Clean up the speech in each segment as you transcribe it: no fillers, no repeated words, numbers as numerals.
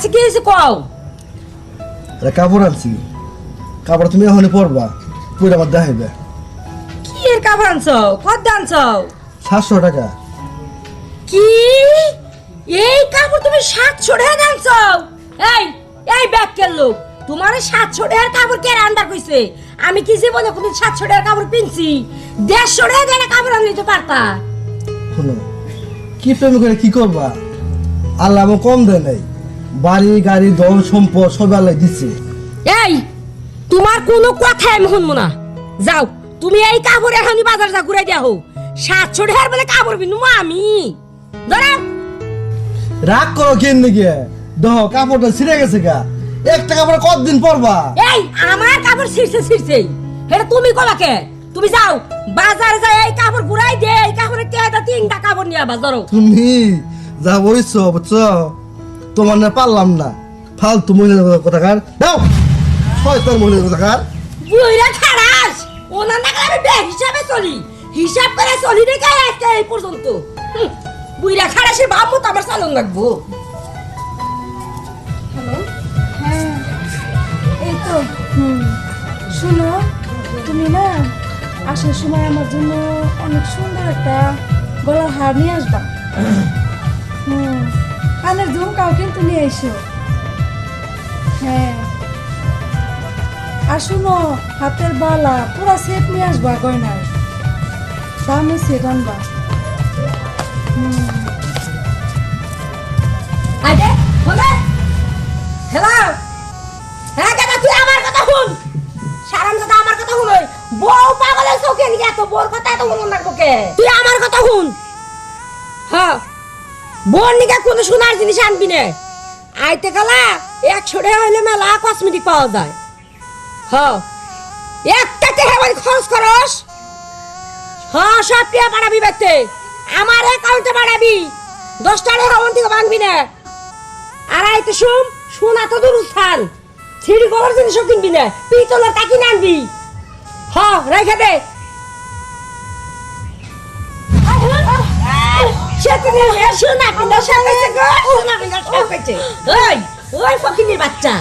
আচ্ছা কি হয়েছে কও? কাপড় আনছি, কাপড় তুমি এখনই পরবা, পুরো আমার দেখাইবে। কি এর কাপড় আনছো? কত আনছো? 700 টাকা। কি এই কাপড় তুমি 700 টাকা আনছো? এই এই ব্যাগকের লোক, তোমার 700 টাকার কাপড় কে রান্না কইছে? আমি কি জীবনে কোন 700 টাকার কাপড় কিনছি? 150 টাকা দিয়ে কাপড় আনলে তো পারতা। শোনো, কি প্রেম করে কি করবা? আল্লাহ আমার কম দেয় নাই, বাড়ি গাড়ি ধন সম্পদ সব আল্লাহ দিচ্ছে। এই তোমার কোনো কথা আমি শুনবো না। যাও তুমি এই কাপড় এখনই বাজার যা ঘুরে দিয়া হোক। 700 টাকার বলে কাপড় বিনুমা আমি ধরা। রাগ করো কেন গিয়ে? দেহ কাপড়টা ছিঁড়ে গেছে গা, একটা কাপড় কতদিন পরবা? এই আমার কাপড় ছিড়ছে এটা তুমি কলাকে? তুমি যাও বাজারে যাই এই কাপড় ঘুরাই দে, এই কাপড়ে কেটা 3টা কাপড় নিয়ে আবার ধরো। তুমি যা বইছো বুঝছো, তোমার না পারলাম না। ফালতু মহিলার কথাকার দাও, শয়তান মহিলার কথাকার। বুইরা খারাস ওনা না আমি ব্যাগ হিসাবে চলি, হিসাব করে চলি রেখে আজকে এই পর্যন্ত। বুইরা খারাসের ভাব মতো আমার চালন লাগবো। হ্যালো, হ্যাঁ এই তো। শোনো, তুমি না আসার সময় আমার জন্য অনেক সুন্দর একটা গলার হার নিয়ে আসবা। কানের ঝুমকাও কিন্তু নিয়ে এসো। হ্যাঁ, আর শোনো, হাতের বালা পুরা সেট নিয়ে আসবা, গয়নার দামি সেট আনবা। আরে বলে হ্যালো, হ্যাঁ দাদা তুই আমার কথা শুন। সারাম দাদা আমার কথা শুন। বউ পাগলের চোখে নিয়ে এত বোর কথা এত মন রাখবো কে? তুই আমার কথা শুন। হ্যাঁ বোর নিকে কোনো সোনার জিনিস আনবি না। আইতে গেলা 100 টাকা হইলে মেলা কসমেটিক পাওয়া যায়। হ্যাঁ একটা টাকা বাড়ি খরচ করস। হ্যাঁ সব টাকা পাঠাবি বাড়তে, আমার অ্যাকাউন্টে পাঠাবি। 10 টাকা হওয়ার থেকে ভাঙবি না। আর আইতে শুন, সোনা তো দূর স্থান, ছিড়ি গলার জিনিসও কিনবি না, পিতলের টাকি আনবি। হ্যাঁ রেখে দে। বাচ্চা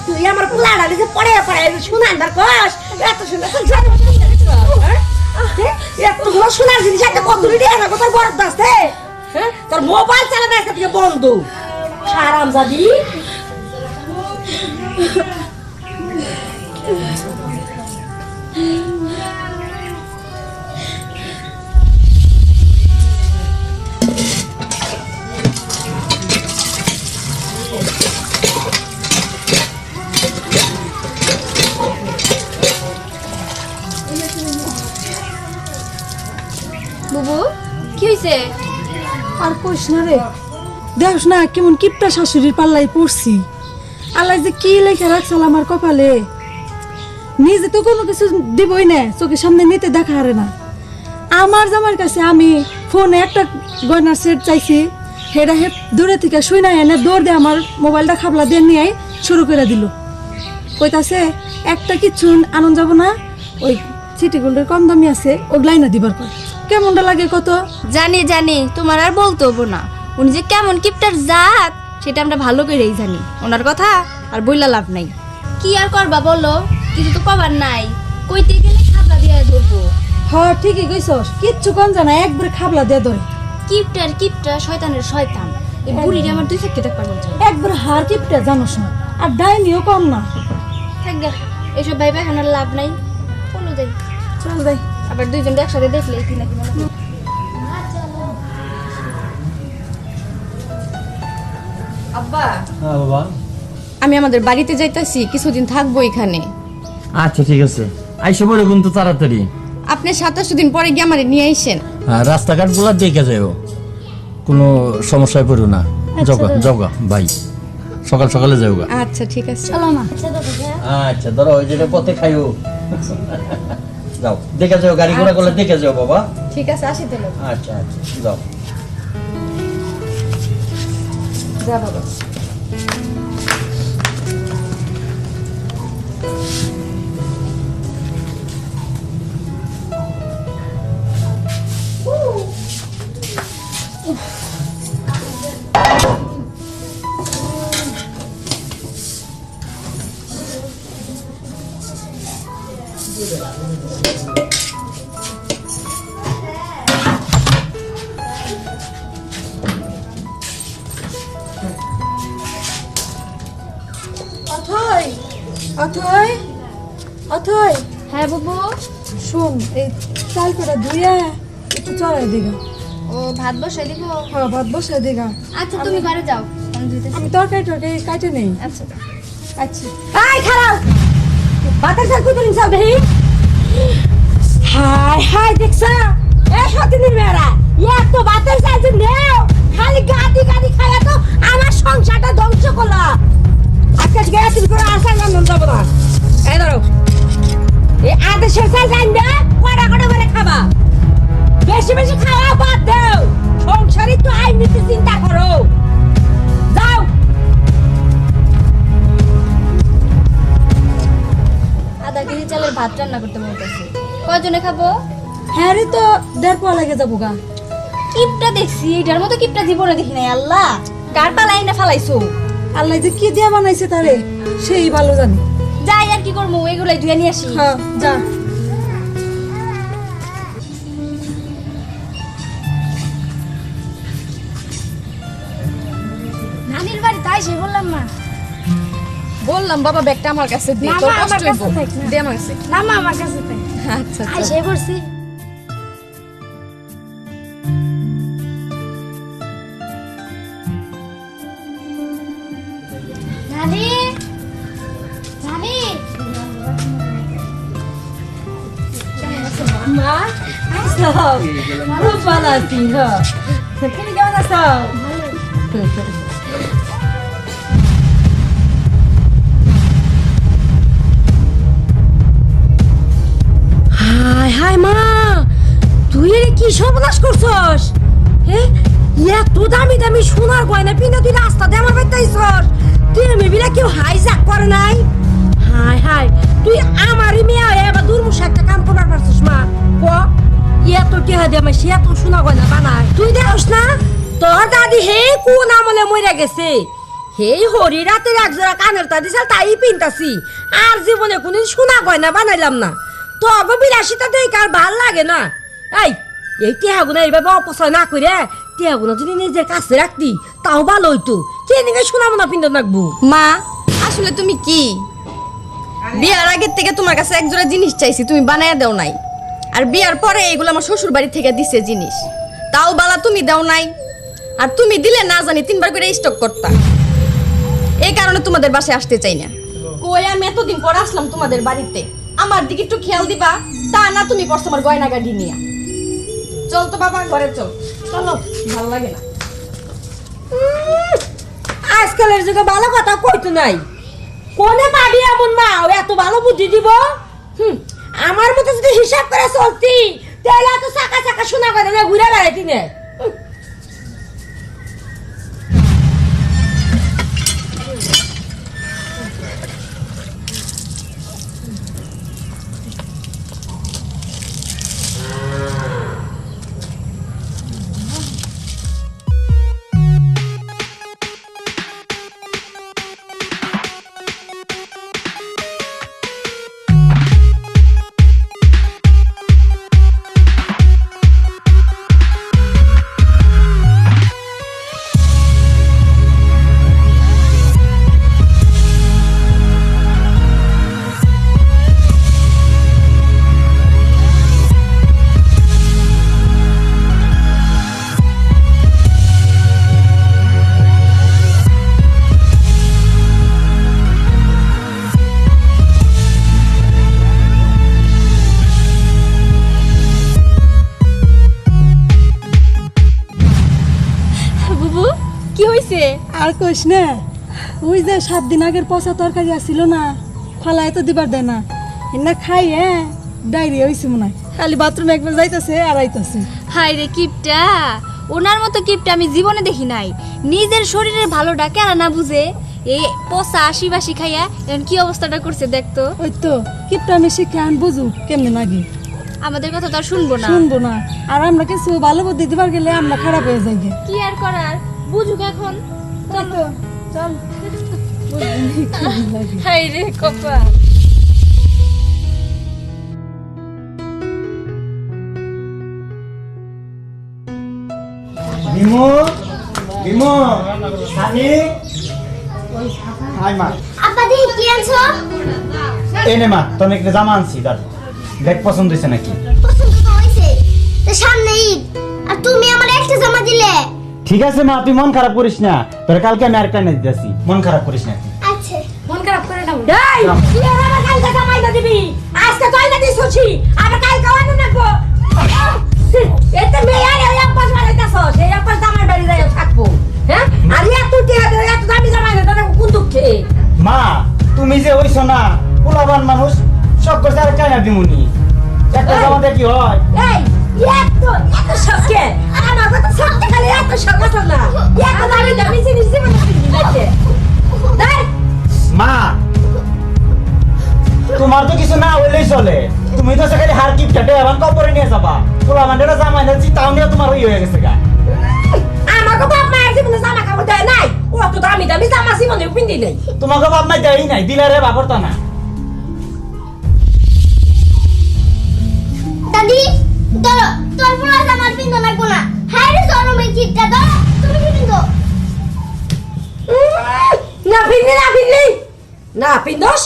তুই আমার পোলাটা যে পড়ে পড়ে সোনা আনবার কস, এত সুন্দর এতগুলো সোনার জিনিস একটা কতগুলি দিয়ে না তোর বরদ আছে। তোর মোবাইল চালানো একটা থেকে বন্ধ সারাম জাদি। বুবু কি হইছে? আর কইস না রে, দেখ না কেমন কিপটা শাশুড়ির পাল্লাই পড়ছি। আল্লাহ যে কি লেখা রাখছিল আমার কপালে, নিজে তো কোনো কিছু দিবই না, চোখের সামনে নিতে দেখা হারে না। আমার জামার কাছে আমি ফোনে একটা গয়নার সেট চাইছি, সেটা দূরে থেকে শুই না এনে দৌড় দিয়ে আমার মোবাইলটা খাবলা দিয়ে নিয়ে শুরু করে দিল। কইতাছে একটা কিচ্ছু আনন্দ যাব না, ওই সিটি গোল্ডের কম দামি আছে ওগুলাই না দিবার পর। কেমনটা লাগে কত? জানি জানি, তোমার আর বলতে হবো না। উনি যে কেমন কিপটার জাত সেটা আমরা ভালো করেই জানি। ওনার কথা আর বইলা লাভ নাই। কি আর করবা বলো, কিছু তো কবার নাই। কইতে গেলে খাবলা দিয়ে ধরবো। হ্যাঁ ঠিকই কইছস, কিচ্ছু কম জানা একবারে খাবলা দিয়ে ধরে। কিপটা শয়তানের শয়তান। এই বুড়িটা আমার 2 চক্ষে দেখবার মন চায়। একবার হার কিপটা জানোস না, আর ডাইনিও কম না। থাক গে, এসব ভাইবা এখন আর লাভ নাই। চলো যাই। চল যাই। আবার দুইজন একসাথে দেখলে কিনা কিনা লাগে। আব্বা, হ্যাঁ বাবা। আমি আমাদের বাড়িতে যাইতাছি, কিছুদিন থাকবো এখানে। আচ্ছা ঠিক আছে, আইসা বলে কিন্তু তাড়াতাড়ি। আপনি 27 দিন পরে গিয়ে আমারে নিয়ে আইসেন। হ্যাঁ রাস্তাঘাট গুলা দেখে যাও, কোনো সমস্যায় পড়ো না। যাওগা ভাই, সকাল সকালে যাওগা। আচ্ছা ঠিক আছে। চলো না। আচ্ছা ধরো ওই যেটা পথে খাইও। যাও দেখে যাও, গাড়ি ঘোড়া করলে দেখে যাও বাবা। ঠিক আছে, আসি তাহলে। আচ্ছা আচ্ছা যাও। যা বাবা। অথয় অথয় অথয় হ্যাঁ বুবু। শোন, এই চাল কটা ধুইয়া একটু চড়াই দিগা। ও ভাত বসাই দিব। হ্যাঁ, ভাত বসাই দিগা। আচ্ছা তুমি ঘরে যাও, আমি ধুইতেছি। আমি তরকারি কাটে নেই। আচ্ছা আচ্ছা এই খারাপ বাতাস আর কুতুন সব দেহি হাই হাই দেখছ এ সতীনের মেয়েরা এত বাতাস আছে নেও খালি গাদি গাদি খায়া তো আমার সংসারটা ধ্বংস করলা আজকে গিয়ে তুমি করে আসা না মন যাব না এই ধরো এই আদেশের চাল জানবে কড়া কড়া করে খাবা বেশি বেশি খাওয়া বাদ দাও সংসারে তো আই নিতে চিন্তা করো যাও আধা কেজি চালের ভাত রান্না করতে মনে করছে। কয়জনে খাবো? হ্যাঁ রে, তো 1.5 পোয়া লাগে যাবো গা। কিপটা দেখছি, এটার মতো কিপটা জীবনে দেখি নাই। আল্লাহ, কার পালাই না ফালাইছো? আল্লাহ যে কি দিয়া বানাইছে তারে সেই ভালো জানে। যাই আর কি করবো, এগুলাই ধুয়ে নিয়ে আসি। হ্যাঁ, যা। নানির বাড়ি তাই সে বললাম না। বললাম বাবা ব্যাগটা আমার কাছে দে, না, তোর না, কষ্ট আমার কাছে হইব। থাক না। দে আমার কাছে। না মা আমার কাছে তাই। আচ্ছা আই সে করছি। নানি নানি মা আসো খুব ভালো আছি হ্যাঁ তুমি কেমন আছো হাই হাই মা তুই এর কি সর্বনাশ করছস হ্যাঁ এত দামি দামি সোনার গয়না পিনে তুই রাস্তা দিয়ে আমার বাড়িতে আইছস তুই মেবিরা কেউ হাইজাক করে নাই হাই হাই তুই আমারই মেয়ে হয়ে এবার দুর্মুষ একটা কাম করবার পারছিস মা ক এত টেহা দিয়ে আমার সে এত সোনা গয়না বানায় তুই দেখস না তোর দাদি হে কোন আমলে মরে গেছে হেই হরি রাতের একজোড়া কানের তা দিছিল তাই পিনতাছি আর জীবনে কোনদিন সোনা গয়না বানাইলাম না তো বিলাসিতা দেই কার ভাল লাগে না এই টেহাগুনা এইভাবে অপচয় না করে টেহাগুনা যদি নিজের কাছে রাখতি তাও ভালো হইতো কে নিকে সোনা মোনা পিন্দ রাখবো মা আসলে তুমি কি বিয়ার আগের থেকে তোমার কাছে একজোড়া জিনিস চাইছি, তুমি বানায়া দাও নাই। আর বিয়ার পরে এগুলো আমার শ্বশুর বাড়ি থেকে দিছে জিনিস, তাও বালা তুমি দাও নাই। আর তুমি দিলে না জানি 3বার করে স্টক করতা। এই কারণে তোমাদের বাসায় আসতে চাই না। কই আমি এতদিন পর আসলাম তোমাদের বাড়িতে, আমার দিকে একটু খেয়াল দিবা। তা না, তুমি পড়ছো আমার গয়না গাড়ি নিয়ে। চল তো বাবা, ঘরে চল। চলো, ভালো লাগে না। আজকালের যুগে ভালো কথা কইতো নাই কোনে পাবি এমন মা ও এত ভালো বুদ্ধি দিব আমার মতো যদি হিসাব করে চলতি তাহলে এত চাকা চাকা শোনা করে না ঘুরে বেড়াইতি না বুবু কি হইছে? আর কইস না, ওই যে 7 দিন আগের পচা তরকারি আসছিল না, ফালাই তো দিবার দেয় না। এনা খাই ডায়রিয়া হইছে মনে হয়। খালি বাথরুমে একবার যাইতাছে আর আইতাছে। হাই রে কিপটা, ওনার মতো কিপটা আমি জীবনে দেখি নাই। নিজের শরীরের ভালোটা কেন না বুঝে এই পচা আশিবাসি খাইয়া এখন কি অবস্থাটা করছে দেখতো। ওই তো কিপটা মিশে কেন বুঝু কেমনে নাকি আমাদের কথা তো আর শুনবো না। শুনবো না। আর আমরা কিছু ভালো বুদ্ধি দিবার গেলে আমরা খারাপ হয়ে যাই গে। কি আর করার, বুঝুক এখন। চলো চল। হাই রে কপা। বিমো বিমো সানি হাই মা আপা দি কি আনছো? এনে মা তোর একটা জামা আনছি দাদা দেখ পছন্দ হয়েছে নাকি পছন্দ তো হইছে। তো সামনে ঈদ আর তুমি আমার একটা জামা দিলে। ঠিক আছে মা তুই মন খারাপ করিস না তোর কালকে আমি আরেকটা এনে দিতেছি মন খারাপ করিস না তুই। আচ্ছা মন খারাপ করে না এই তুই আমার কালকে জামাইটা দিবি আজকে তো আইনা দিছছি আবার কালকে আনো নাকো এতে মেয়ে আর এক পাশ মারাইতাছ সেই এক পাশ জামাই বাড়ি যাই থাকবো হ্যাঁ আর এত টিয়া দে এত দামি জামাই দে তোর কোন দুঃখে মা তুমি যে হইছো না পোলাবান মানুষ সব করছে আরেকটা এনে দিমুনি একটা জামা দিয়ে কি হয় এই এত শখে আমার কথা সত্যি খালি এত শখ আছে না এত দামি জিনিস জীবনে কিনবি নাকি দেখ মা তোমার তো কিছু না হইলেই চলে তুমি তো সে খালি হার কিপটাটে এখন কবরে নিয়ে যাবা পোলাবানটা জামা এনেছি তাও নিয়ে তোমার হয়ে গেছে গা আমাকে বাপ মায়ের জীবনে জামা কাপড় দেয় নাই অত দামি জামা জীবনে পিন্দি নেই তোমাকে বাপ মা দেয়ই নাই দিলে রে বাপরতা না দাদি ধরো তোর পুরো জামা পিন্ধো লাগবো না। হ্যাঁ রে জন্মের কিটটা ধরো তুমি কি পিন্ধো? না পিন্দোস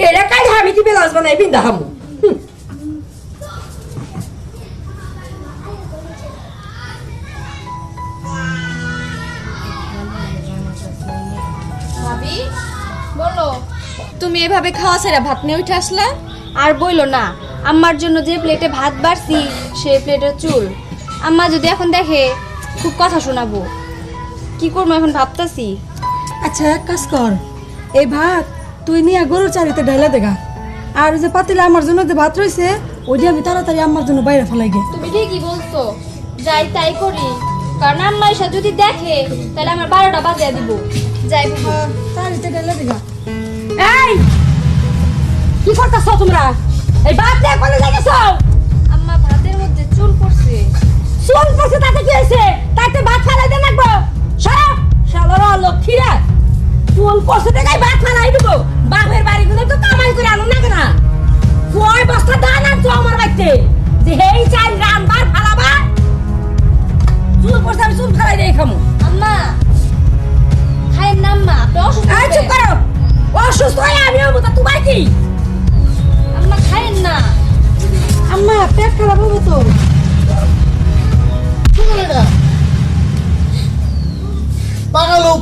এটা কাল আমি কি বেলাস বানাই পিন্দা হামু ভাবি বলো তুমি এভাবে খাওয়া ছেড়ে ভাত নিয়ে উঠে আসলা? আর বইলো না, আম্মার জন্য যে প্লেটে ভাত বাড়ছি সেই প্লেটের চুল। আম্মা যদি এখন দেখে খুব কথা শোনাবো, কি করবো এখন ভাবতাছি। আচ্ছা এক কাজ কর, এই ভাত তুই নিয়ে গরুর চারিতে ঢাইলা দেগা, আর ওই যে পাতিলে আমার জন্য যে ভাত রয়েছে ওইটা আমি তাড়াতাড়ি আমার জন্য বাইরে ফেলাই গে। তুমি ঠিকই বলছো, যাই তাই করি, কারণ আম্মা এসে যদি দেখে তাহলে আমার 12টা বাজিয়ে দিব। যাই বুবু, চারিতে ঢাইলা দেগা। এই কি করতেছ তোমরা? এই ভাত নিয়ে কোনে যাইতেছো? আম্মা ভাতের মধ্যে চুল পড়ছে। চুল পড়ছে তাতে কি হয়েছে? তাতে ভাত ফেলাই দে নাকবো। সরো শালারা লক্ষ্মীরা, চুল পড়ছে দেখাই ভাত ফেলাই দিব। বাপের বাড়ি গুলো তো কামাই করে আনো না কেনা, কয় বস্তা ধান আনছো আমার বাড়িতে যে হেই চাই রান্নার ফালাবা? চুল পড়ছে আমি চুল ফেলাই দিয়ে খামু। আম্মা খাইয়েন না আম্মা, আপনি অসুস্থ। এই চুপ করো, অসুস্থ হয়ে আমিও মতো তোমার কি? আম্মা খাইয়েন না। আম্মা পেট খারাপ হবে তো।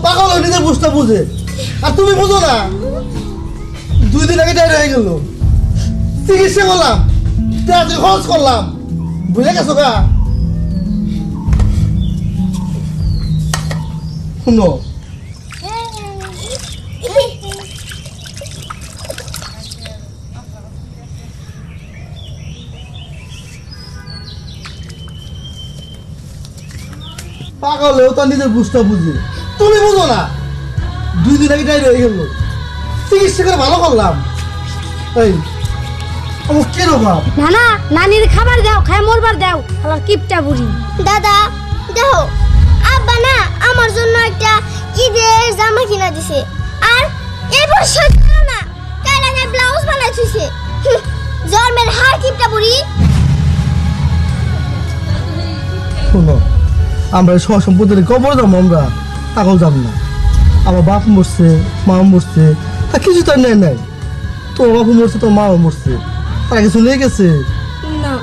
পাগল নিজে বুঝতে বুঝে, আর তুমি বুঝো না। 2 দিন আগে ডায়রিয়া হয়ে গেল, চিকিৎসা করলাম, টাকা খরচ করলাম, বুঝে গেছো গা? শুনো পাগল হয়েও তো নিজের বুঝতে বুঝে, তুমি বুঝো না। 2 দিন আগে ডায়রিয়া হয়ে গেল, চিকিৎসা করে ভালো করলাম। এই আমার কেন বাপ? না না, নানির খাবার দাও, খায় মরবার দাও। আমার কিপটা বুড়ি। দাদা দেখো, আব্বা না আমার জন্য একটা ঈদের জামা কিনা দিছে, আর এই বছর না কালারের ব্লাউজ বানাই দিছে। জন্মের হার কিপটা বুড়ি। শোনো, আমরা সব সম্পত্তির কবর যাবো, আমরা পাগল যাব না। আমার বাপ মরছে, মা মরছে, আর কিছু তো নেই নাই। তোমার বাপু মরছে, তোর মাও মরছে, তারা কিছু নিয়ে গেছে না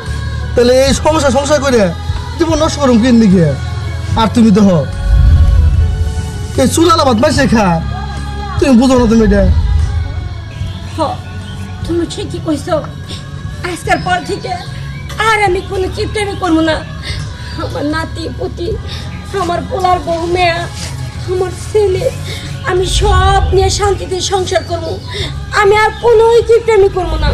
তাহলে এই সংসার করে জীবন নষ্ট করুন কিন দিকে। আর তুমি দেখো এই চুলালা ভাত মাসে খা, তুমি বুঝো না তুমি এটা। তুমি ঠিকই কইছো, আজকের পর থেকে আর আমি কোনো কিপটেমি করবো না। আমার নাতি পুতি, আমার পোলার বউ মেয়া, আমার ছেলে, আমি সব নিয়ে শান্তিতে সংসার করবো। আমি আর কোনো কিপটেমি করবো না।